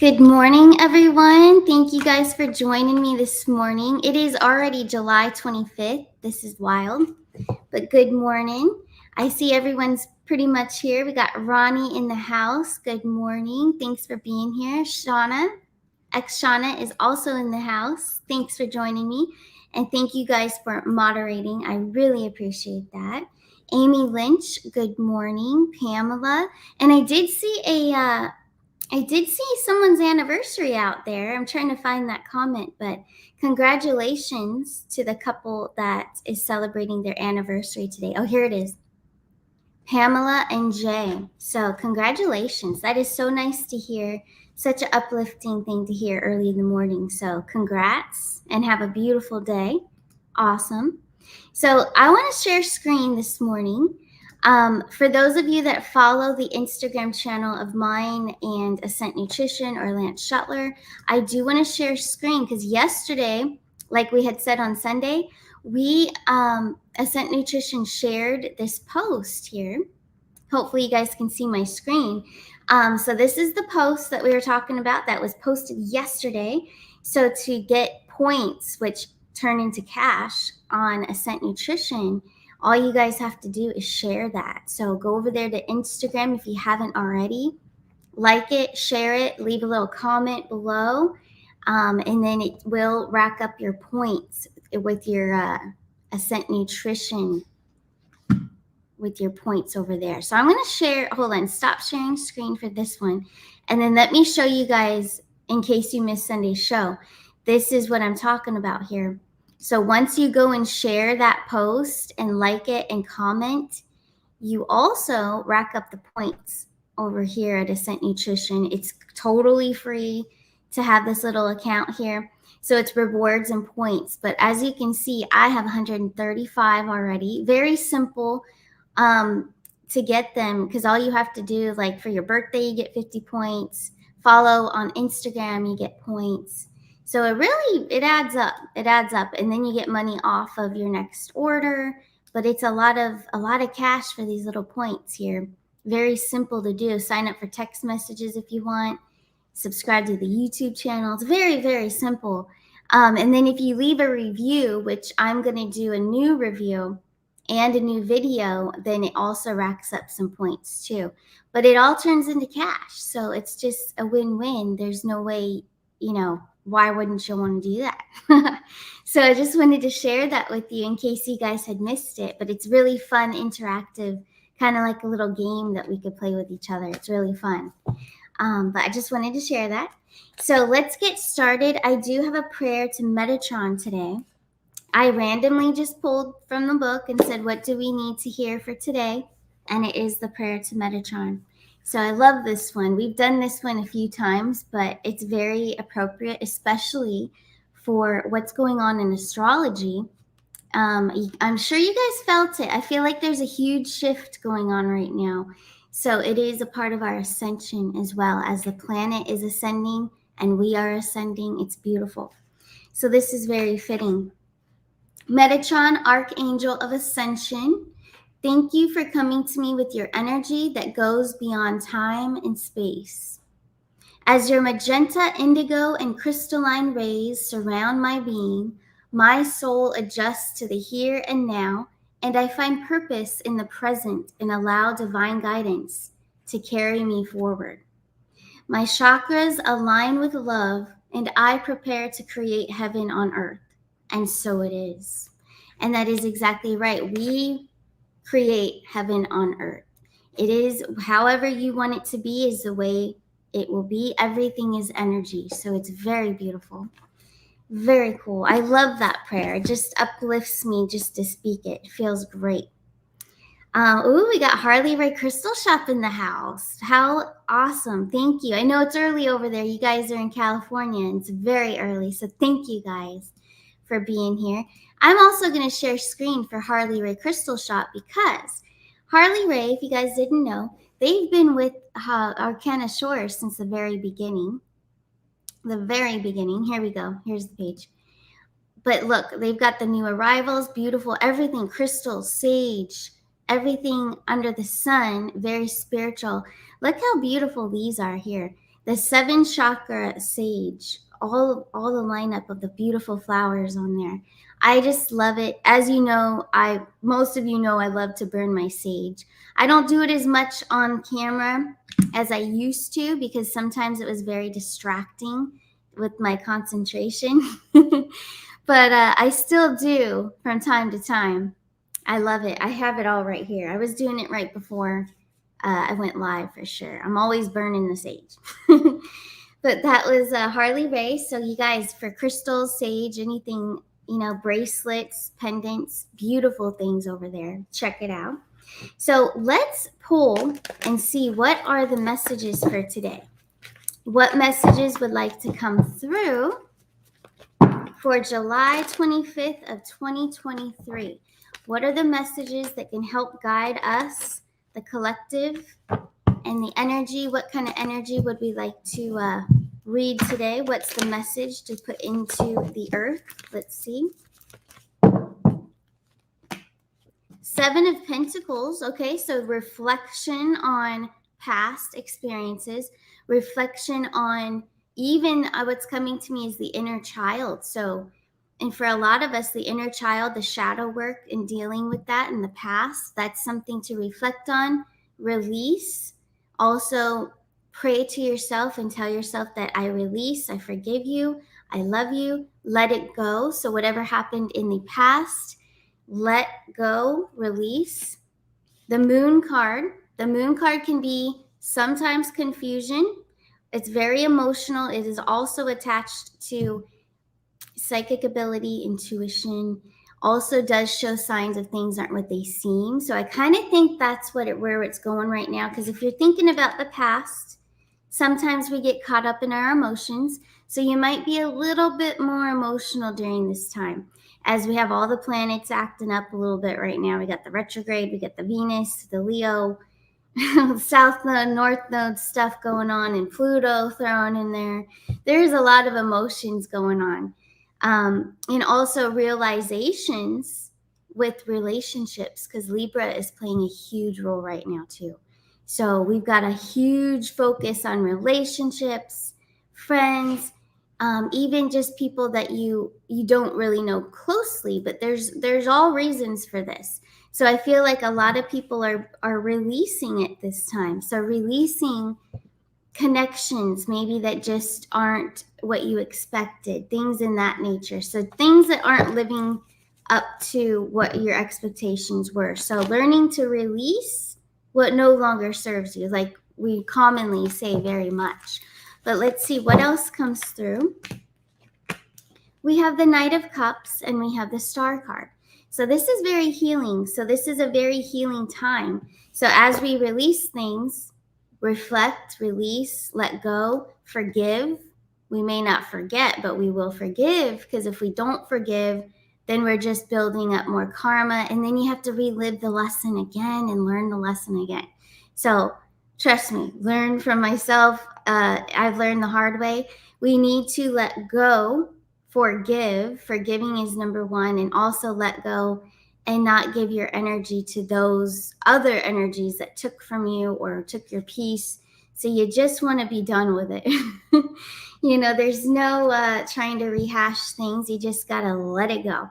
Good morning, everyone. Thank you guys for joining me this morning. It is already July 25th. This is wild, but good morning. I see everyone's pretty much here. We got Ronnie in the house. Good morning. Thanks for being here. Shauna, ex Shauna, is also in the house. Thanks for joining me. And thank you guys for moderating. I really appreciate that. Amy Lynch, good morning. Pamela. And I did see someone's anniversary out there. I'm trying to find that comment, but congratulations to the couple that is celebrating their anniversary today. Oh, here it is. Pamela and Jay. So, congratulations. That is so nice to hear. Such an uplifting thing to hear early in the morning. So, congrats and have a beautiful day. Awesome. So, I want to share screen this morning. For those of you that follow the Instagram channel of mine and Ascent Nutrition or Lance Shuttler, I do want to share screen because yesterday, like we had said on Sunday, we Ascent Nutrition shared this post here. Hopefully, you guys can see my screen. So this is the post that we were talking about that was posted yesterday. So to get points, which turn into cash on Ascent Nutrition, all you guys have to do is share that. So go over there to Instagram if you haven't already. Like it, share it, leave a little comment below, and then it will rack up your points with your Ascent Nutrition with your points over there. So I'm going to share, hold on, stop sharing screen for this one. And then let me show you guys, in case you missed Sunday's show, this is what I'm talking about here. So once you go and share that post and like it and comment, you also rack up the points over here at Ascent Nutrition. It's totally free to have this little account here. So it's rewards and points. But as you can see, I have 135 already. Very simple to get them because all you have to do, like for your birthday, you get 50 points. Follow on Instagram, you get points. So it adds up. It adds up, and then you get money off of your next order. But it's a lot of cash for these little points here. Very simple to do. Sign up for text messages if you want. Subscribe to the YouTube channel. It's very, very simple. And then if you leave a review, which I'm going to do a new review and a new video, then it also racks up some points too. But it all turns into cash. So it's just a win-win. There's no way, why wouldn't you want to do that? So I just wanted to share that with you in case you guys had missed it. But it's really fun, interactive, kind of like a little game that we could play with each other. It's really fun. But I just wanted to share that. So let's get started. I do have a prayer to Metatron today. I randomly just pulled from the book and said, what do we need to hear for today? And it is the prayer to Metatron. So I love this one. We've done this one a few times, but it's very appropriate, especially for what's going on in astrology. I'm sure you guys felt it. I feel like there's a huge shift going on right now. So it is a part of our ascension as well, as the planet is ascending and we are ascending. It's beautiful. So this is very fitting. Metatron, Archangel of Ascension, thank you for coming to me with your energy that goes beyond time and space. As your magenta, indigo, and crystalline rays surround my being, my soul adjusts to the here and now, and I find purpose in the present and allow divine guidance to carry me forward. My chakras align with love, and I prepare to create heaven on earth. And so it is. And that is exactly right. We create heaven on earth. It is however you want it to be, is the way it will be. Everything is energy. So it's very beautiful. Very cool. I love that prayer. It just uplifts me just to speak it. It feels great. We got Harley Ray Crystal Shop in the house. How awesome. Thank you. I know it's early over there. You guys are in California and it's very early. So thank you guys for being here. I'm also going to share screen for Harley Ray Crystal Shop because Harley Ray, if you guys didn't know, they've been with Arcana Shore since the very beginning. The very beginning. Here we go. Here's the page. But look, they've got the new arrivals, beautiful, everything, crystals, sage, everything under the sun, very spiritual. Look how beautiful these are here. The 7 chakra sage, all the lineup of the beautiful flowers on there. I just love it. As you know, most of you know I love to burn my sage. I don't do it as much on camera as I used to because sometimes it was very distracting with my concentration. But I still do from time to time. I love it. I have it all right here. I was doing it right before I went live for sure. I'm always burning the sage. But that was Harley Ray. So you guys, for crystals, sage, anything, bracelets, pendants, beautiful things over there. Check it out. So let's pull and see what are the messages for today. What messages would like to come through for July 25th of 2023? What are the messages that can help guide us, the collective, and the energy? What kind of energy would we like to read today? What's the message to put into the earth? Let's see. 7 of Pentacles. Okay, so reflection on past experiences, reflection on even what's coming to me is the inner child. So, and for a lot of us, the inner child, the shadow work and dealing with that in the past, that's something to reflect on, release. Also, pray to yourself and tell yourself that I release, I forgive you, I love you, let it go. So, whatever happened in the past, let go, release. The moon card. The moon card can be sometimes confusion. It's very emotional. It is also attached to psychic ability, intuition. Also does show signs of things aren't what they seem. So I kind of think that's where it's going right now. Because if you're thinking about the past, sometimes we get caught up in our emotions. So you might be a little bit more emotional during this time as we have all the planets acting up a little bit right now. We got the retrograde, we got the Venus, the Leo, South Node, North Node stuff going on, and Pluto thrown in there. There's a lot of emotions going on. And also realizations with relationships, because Libra is playing a huge role right now too. So we've got a huge focus on relationships, friends, even just people that you don't really know closely, but there's all reasons for this. So I feel like a lot of people are releasing it this time. So releasing connections maybe that just aren't what you expected, things in that nature. So things that aren't living up to what your expectations were. So learning to release what no longer serves you, like we commonly say very much. But let's see what else comes through. We have the Knight of Cups and we have the Star card. So this is very healing. So this is a very healing time. So as we release things, reflect, release, let go, forgive. We may not forget, but we will forgive, because if we don't forgive, then we're just building up more karma, and then you have to relive the lesson again and learn the lesson again. So trust me, learn from myself. I've learned the hard way. We need to let go, forgive. Forgiving is number one, and also let go and not give your energy to those other energies that took from you or took your peace. So you just want to be done with it. There's no trying to rehash things. You just got to let it go.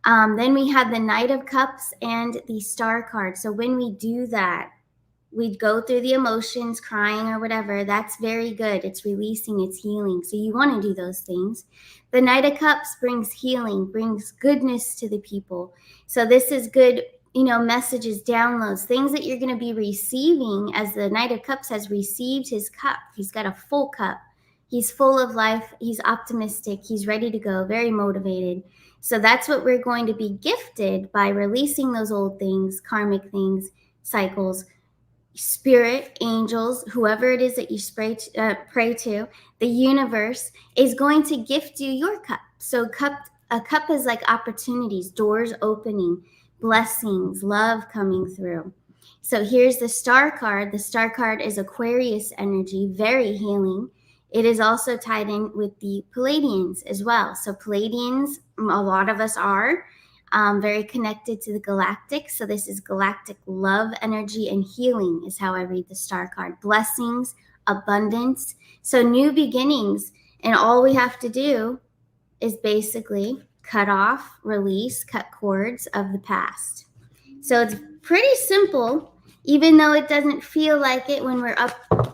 Then we have the Knight of Cups and the Star card. So when we do that, we go through the emotions, crying or whatever. That's very good. It's releasing, it's healing. So you want to do those things. The Knight of Cups brings healing, brings goodness to the people. So this is good, messages, downloads, things that you're going to be receiving, as the Knight of Cups has received his cup. He's got a full cup. He's full of life. He's optimistic. He's ready to go, very motivated. So that's what we're going to be gifted by releasing those old things, karmic things, cycles. Spirit, angels, whoever it is that you pray to, the universe is going to gift you your cup. So a cup is like opportunities, doors opening, blessings, love coming through. So here's the Star card. The Star card is Aquarius energy, very healing. It is also tied in with the Pleiadians as well. So Pleiadians, a lot of us are. Very connected to the galactic. So this is galactic love, energy, and healing is how I read the Star card. Blessings, abundance. So new beginnings. And all we have to do is basically cut off, release, cut cords of the past. So it's pretty simple, even though it doesn't feel like it when we're up,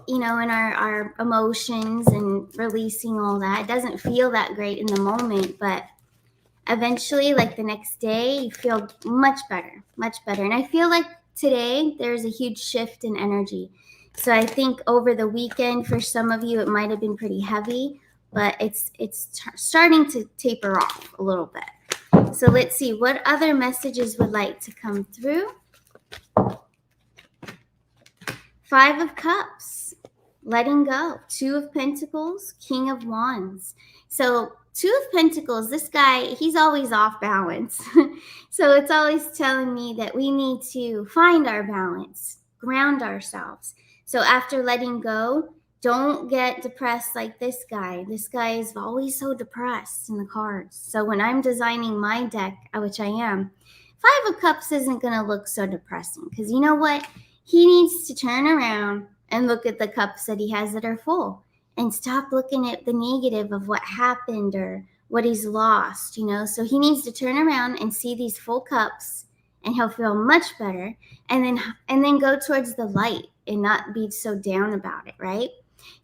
in our emotions and releasing all that. It doesn't feel that great in the moment, but eventually, like the next day, you feel much better, much better. And I feel like today there's a huge shift in energy. So I think over the weekend, for some of you, it might have been pretty heavy, but it's starting to taper off a little bit. So let's see what other messages would like to come through. 5 of Cups, letting go. 2 of Pentacles, King of Wands. So 2 of Pentacles, this guy, he's always off balance. So it's always telling me that we need to find our balance, ground ourselves. So after letting go, don't get depressed like this guy. This guy is always so depressed in the cards. So when I'm designing my deck, which I am, 5 of Cups isn't going to look so depressing because you know what? He needs to turn around and look at the cups that he has that are full and stop looking at the negative of what happened or what he's lost, So he needs to turn around and see these full cups and he'll feel much better and then go towards the light and not be so down about it, right?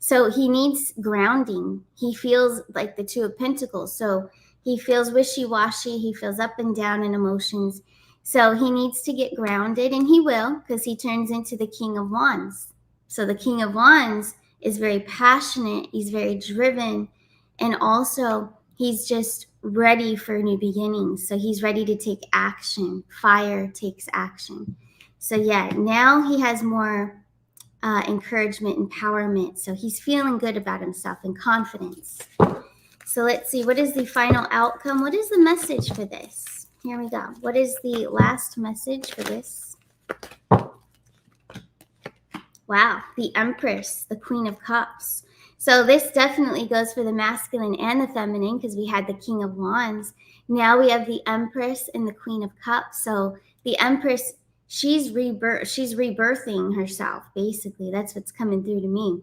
So he needs grounding. He feels like the 2 of Pentacles. So he feels wishy-washy. He feels up and down in emotions. So he needs to get grounded, and he will because he turns into the King of Wands. So the King of Wands is very passionate. He's very driven. And also, he's just ready for new beginnings. So he's ready to take action. Fire takes action. So yeah, now he has more encouragement, empowerment. So he's feeling good about himself and confidence. So let's see, what is the final outcome? What is the message for this? Here we go. What is the last message for this? Wow, the Empress, the Queen of Cups. So this definitely goes for the masculine and the feminine because we had the King of Wands. Now we have the Empress and the Queen of Cups. So the Empress, she's rebirthing herself, basically. That's what's coming through to me.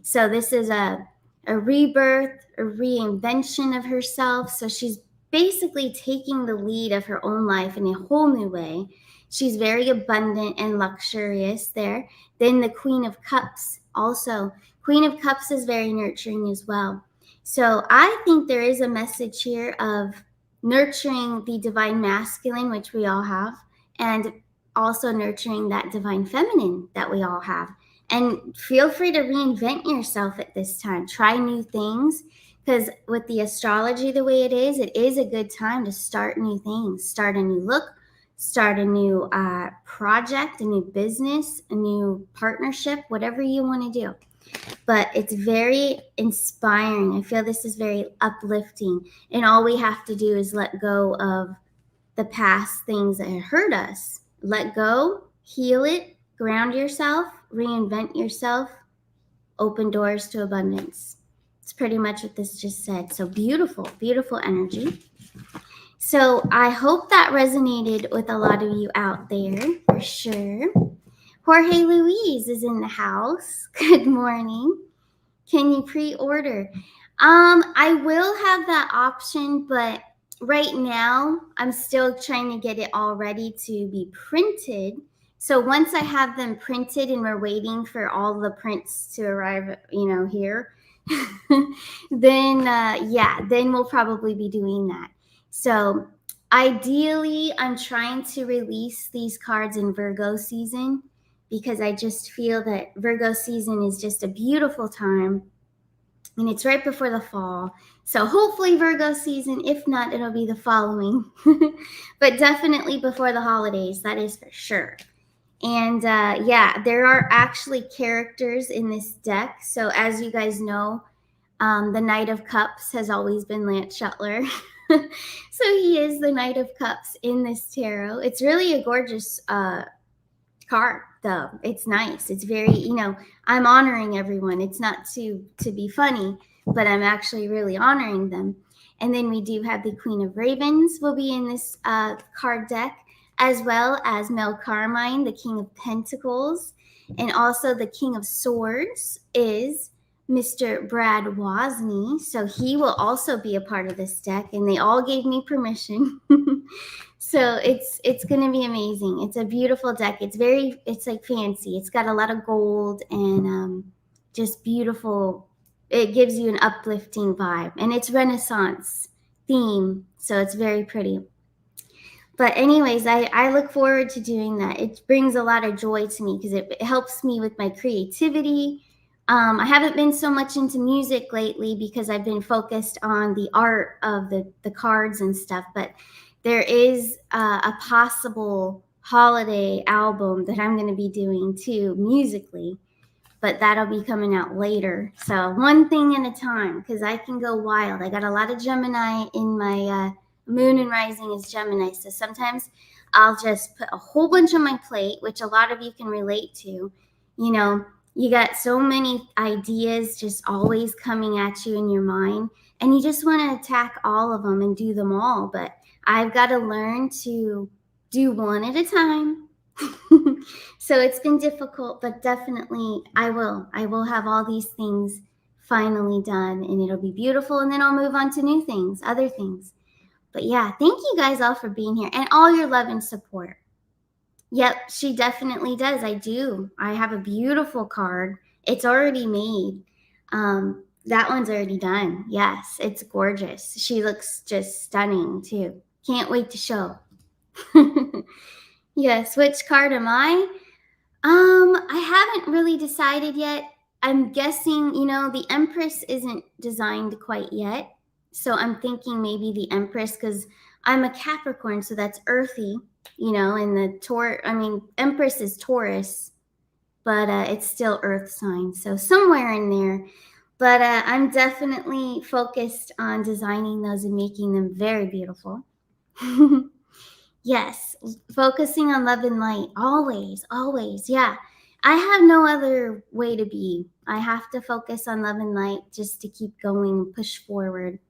So this is a rebirth, a reinvention of herself. So she's basically taking the lead of her own life in a whole new way. She's very abundant and luxurious there. Then the Queen of Cups also. Queen of Cups is very nurturing as well. So I think there is a message here of nurturing the divine masculine, which we all have, and also nurturing that divine feminine that we all have. And feel free to reinvent yourself at this time. Try new things because with the astrology the way it is a good time to start new things, start a new look, start a new project, a new business, a new partnership, whatever you want to do. But it's very inspiring. I feel this is very uplifting. And all we have to do is let go of the past things that hurt us. Let go, heal it, ground yourself, reinvent yourself, open doors to abundance. It's pretty much what this just said. So beautiful, beautiful energy. So I hope that resonated with a lot of you out there, for sure. Jorge Luis is in the house. Good morning. Can you pre-order? I will have that option, but right now I'm still trying to get it all ready to be printed. So once I have them printed and we're waiting for all the prints to arrive, here, then we'll probably be doing that. So ideally, I'm trying to release these cards in Virgo season because I just feel that Virgo season is just a beautiful time. And it's right before the fall. So hopefully Virgo season. If not, it'll be the following. But definitely before the holidays. That is for sure. And there are actually characters in this deck. So as you guys know, the Knight of Cups has always been Lance Shuttler. So he is the Knight of Cups in this tarot. It's really a gorgeous card, though. It's nice. It's very, I'm honoring everyone. It's not to be funny, but I'm actually really honoring them. And then we do have the Queen of Ravens will be in this card deck, as well as Mel Carmine, the King of Pentacles. And also the King of Swords is Mr. Brad Wozni, so he will also be a part of this deck, and they all gave me permission. So it's gonna be amazing. It's a beautiful deck. It's like fancy. It's got a lot of gold and just beautiful. It gives you an uplifting vibe, and it's Renaissance theme, so it's very pretty. But anyways, I look forward to doing that. It brings a lot of joy to me because it helps me with my creativity. I haven't been so much into music lately because I've been focused on the art of the cards and stuff. But there is a possible holiday album that I'm going to be doing too, musically, but that'll be coming out later. So one thing at a time, because I can go wild. I got a lot of Gemini in my moon and rising is Gemini. So sometimes I'll just put a whole bunch on my plate, which a lot of you can relate to. You know, you got so many ideas just always coming at you in your mind, and you just want to attack all of them and do them all. But I've got to learn to do one at a time. So it's been difficult, but definitely I will. I will have all these things finally done, and it'll be beautiful, and then I'll move on to new things, other things. But yeah, thank you guys all for being here and all your love and support. Yep, she definitely does. I do. I have a beautiful card. It's already made. That one's already done. Yes, it's gorgeous. She looks just stunning too. Can't wait to show. Yes, which card am I? I haven't really decided yet. I'm guessing, the Empress isn't designed quite yet. So I'm thinking maybe the Empress, because I'm a Capricorn, so that's earthy, and Empress is Taurus, but it's still earth sign. So somewhere in there. But I'm definitely focused on designing those and making them very beautiful. Yes, focusing on love and light, always, always. Yeah, I have no other way to be. I have to focus on love and light just to keep going and push forward.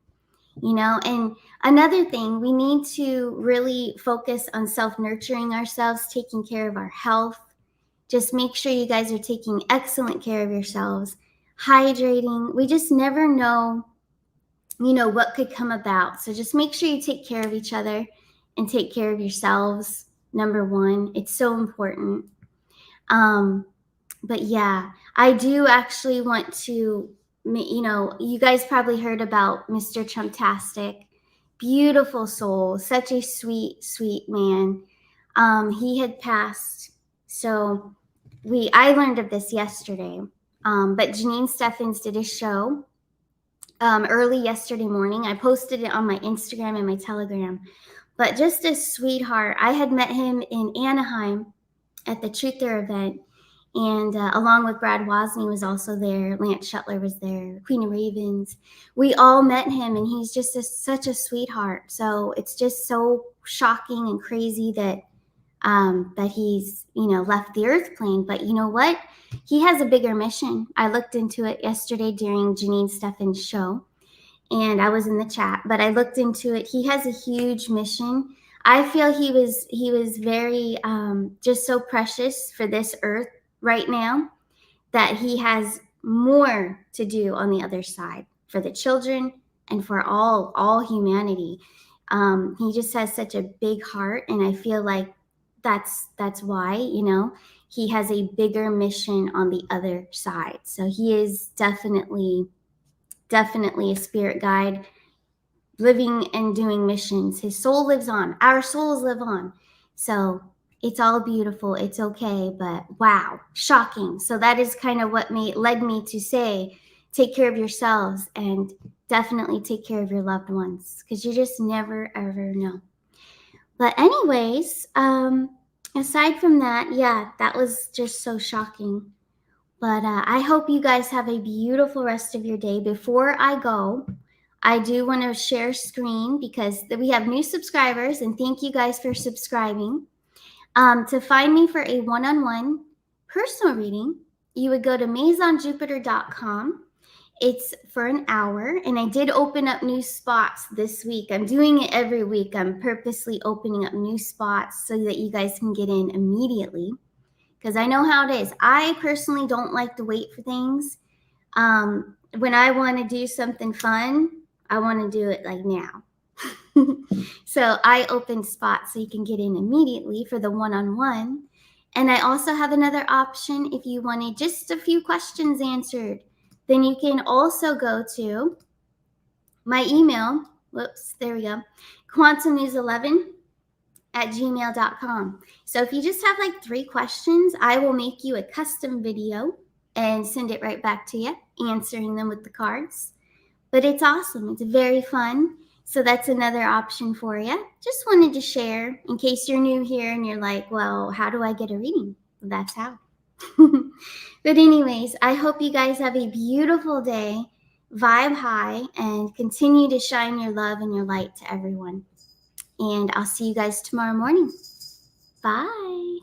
And another thing, we need to really focus on self-nurturing ourselves, taking care of our health. Just make sure you guys are taking excellent care of yourselves, hydrating. We just never know, what could come about. So just make sure you take care of each other and take care of yourselves. Number one, it's so important. But yeah, I do actually want to, you guys probably heard about Mr. Trumptastic. Beautiful soul, such a sweet, sweet man. He had passed. So I learned of this yesterday. But Janine Steffens did a show early yesterday morning. I posted it on my Instagram and my Telegram. But just a sweetheart. I had met him in Anaheim at the Truther event, and along with Brad Wozni was also there. Lance Shuttler was there. Queen of Ravens. We all met him, and he's just such a sweetheart. So it's just so shocking and crazy that he's left the earth plane. But you know what? He has a bigger mission. I looked into it yesterday during Janine Steffens' show, and I was in the chat, but I looked into it. He has a huge mission. I feel he was very just so precious for this earth right now that he has more to do on the other side for the children and for all humanity. He just has such a big heart, and I feel like that's why he has a bigger mission on the other side. So he is definitely a spirit guide, living and doing missions. His soul lives on. Our souls live on. So it's all beautiful. It's okay. But wow, shocking. So that is kind of what led me to say, take care of yourselves and definitely take care of your loved ones, because you just never, ever know. But anyways, aside from that, yeah, that was just so shocking. But I hope you guys have a beautiful rest of your day. Before I go, I do want to share screen because we have new subscribers, and thank you guys for subscribing. To find me for a one-on-one personal reading, you would go to maisonjupiter.com. It's for an hour, and I did open up new spots this week. I'm doing it every week. I'm purposely opening up new spots so that you guys can get in immediately. because I know how it is. I personally don't like to wait for things. When I want to do something fun, I want to do it like now. So I opened spots so you can get in immediately for the one-on-one. And I also have another option if you wanted just a few questions answered. Then you can also go to my email. Whoops, there we go. quantumnews11@gmail.com. So if you just have like 3 questions, I will make you a custom video and send it right back to you, answering them with the cards. But it's awesome. It's very fun. So that's another option for you. Just wanted to share in case you're new here and you're like, well, how do I get a reading? That's how. But anyways, I hope you guys have a beautiful day, vibe high, and continue to shine your love and your light to everyone. And I'll see you guys tomorrow morning. Bye.